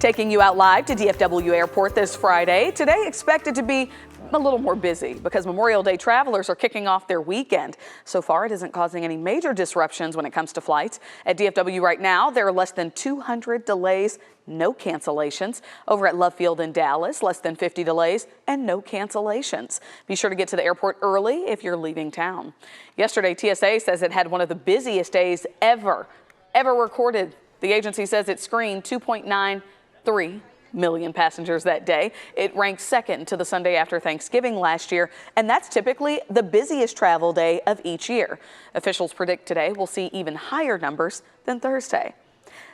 Taking you out live to DFW Airport this Friday. Today expected to be a little more busy because Memorial Day travelers are kicking off their weekend. So far, it isn't causing any major disruptions when it comes to flights. At DFW right now, there are less than 200 delays, no cancellations. Over at Love Field in Dallas, less than 50 delays and no cancellations. Be sure to get to the airport early if you're leaving town. Yesterday, TSA says it had one of the busiest days ever recorded. The agency says it screened 2.93 million passengers that day. It ranks second to the Sunday after Thanksgiving last year, and that's typically the busiest travel day of each year. Officials predict today we'll see even higher numbers than Thursday.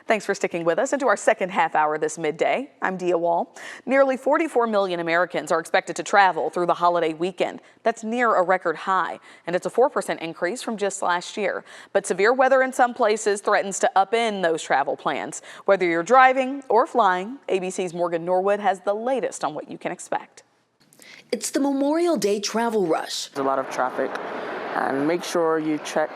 Thanks for sticking with us into our second half hour this midday. I'm Dia Wall. Nearly 44 million Americans are expected to travel through the holiday weekend. That's near a record high, and it's a 4% increase from just last year. But severe weather in some places threatens to upend those travel plans. Whether you're driving or flying, ABC's Morgan Norwood has the latest on what you can expect. It's the Memorial Day travel rush. There's a lot of traffic, and make sure you check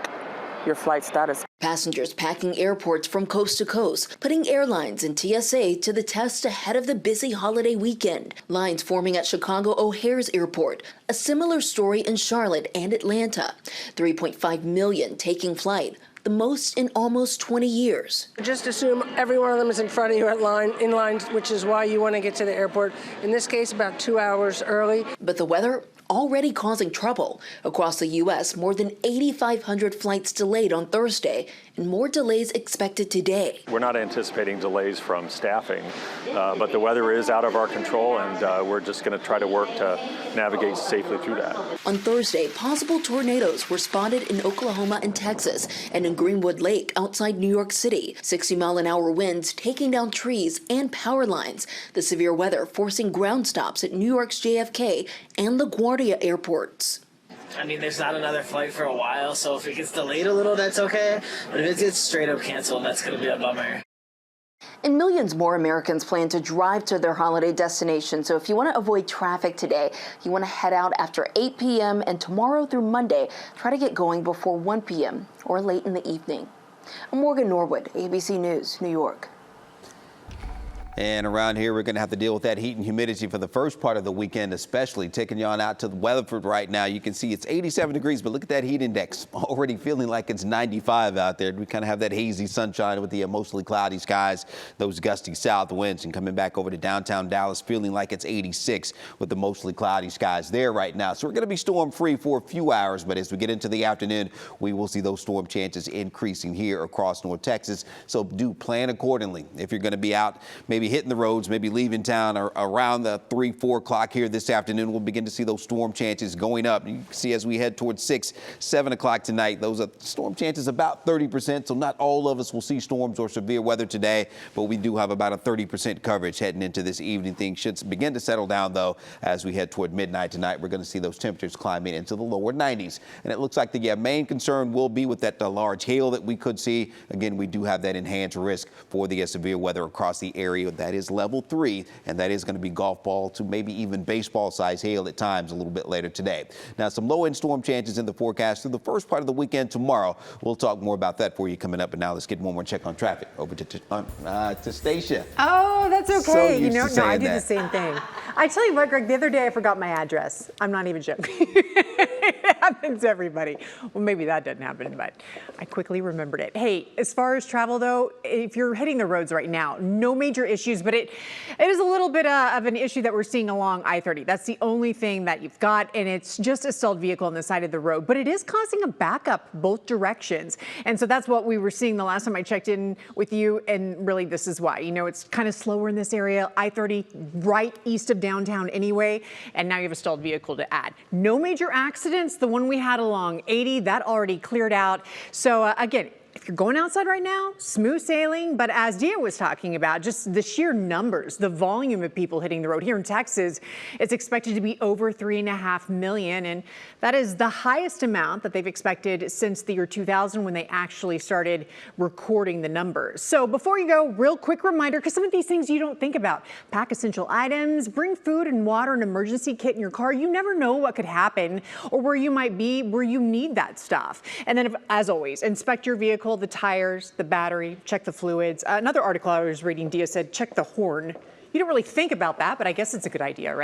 your flight status. Passengers packing airports from coast to coast, putting airlines and TSA to the test ahead of the busy holiday weekend. Lines forming at Chicago O'Hare's airport. A similar story in Charlotte and Atlanta. 3.5 million taking flight, the most in almost 20 years. Just assume every one of them is in front of you in line, which is why you want to get to the airport. In this case, about 2 hours early. But the weather already causing trouble. Across the U.S., more than 8,500 flights delayed on Thursday, and more delays expected today. We're not anticipating delays from staffing, but the weather is out of our control, and we're just going to try to work to navigate safely through that. On Thursday, possible tornadoes were spotted in Oklahoma and Texas, and in Greenwood Lake outside New York City. 60-mile-an-hour winds taking down trees and power lines. The severe weather forcing ground stops at New York's JFK and LaGuardia airports. I mean, there's not another flight for a while, so if it gets delayed a little, that's okay. But if it gets straight up canceled, that's going to be a bummer. And millions more Americans plan to drive to their holiday destination. So if you want to avoid traffic today, you want to head out after 8 p.m. and tomorrow through Monday, try to get going before 1 p.m. or late in the evening. I'm Morgan Norwood, ABC News, New York. And around here, we're going to have to deal with that heat and humidity for the first part of the weekend, especially taking you on out to Weatherford right now. You can see it's 87 degrees, but look at that heat index. Already feeling like it's 95 out there. We kind of have that hazy sunshine with the mostly cloudy skies, those gusty south winds, and coming back over to downtown Dallas, feeling like it's 86 with the mostly cloudy skies there right now. So we're going to be storm free for a few hours, but as we get into the afternoon, we will see those storm chances increasing here across North Texas. So do plan accordingly. If you're going to be out, maybe hitting the roads, maybe leaving town or around the 3-4 o'clock here this afternoon, we'll begin to see those storm chances going up. You can see as we head towards 6-7 o'clock tonight, those are storm chances about 30%. So not all of us will see storms or severe weather today, but we do have about a 30% coverage heading into this evening. Things should begin to settle down, though, as we head toward midnight tonight. We're going to see those temperatures climbing into the lower 90s. And it looks like the main concern will be with that large hail that we could see. Again, we do have that enhanced risk for the severe weather across the area. That is level 3, and that is going to be golf ball to maybe even baseball size hail at times a little bit later today. Now, some low end storm chances in the forecast through the first part of the weekend tomorrow. We'll talk more about that for you coming up. And now let's get one more check on traffic over to Stacia. Oh, that's okay. So No, I do the same thing. I tell you what, Greg, the other day I forgot my address. I'm not even joking. It happens to everybody. Well, maybe that didn't happen, but I quickly remembered it. Hey, as far as travel, though, if you're hitting the roads right now, no major issues, but it is a little bit of an issue that we're seeing along I-30. That's the only thing that you've got, and it's just a stalled vehicle on the side of the road, but it is causing a backup both directions. And so that's what we were seeing the last time I checked in with you, and really this is why. You know, it's kind of slower in this area, I-30 right east of downtown anyway, and now you have a stalled vehicle to add. No major accidents. The one we had along 80, that already cleared out. So again, if you're going outside right now, smooth sailing. But as Dia was talking about, just the sheer numbers, the volume of people hitting the road here in Texas, it's expected to be over 3.5 million. And that is the highest amount that they've expected since the year 2000 when they actually started recording the numbers. So before you go, real quick reminder, because some of these things you don't think about. Pack essential items, bring food and water, an emergency kit in your car. You never know what could happen or where you might be where you need that stuff. And then, as always, inspect your vehicle all the tires, the battery, check the fluids. Another article I was reading, Dia said, check the horn. You don't really think about that, but I guess it's a good idea, right?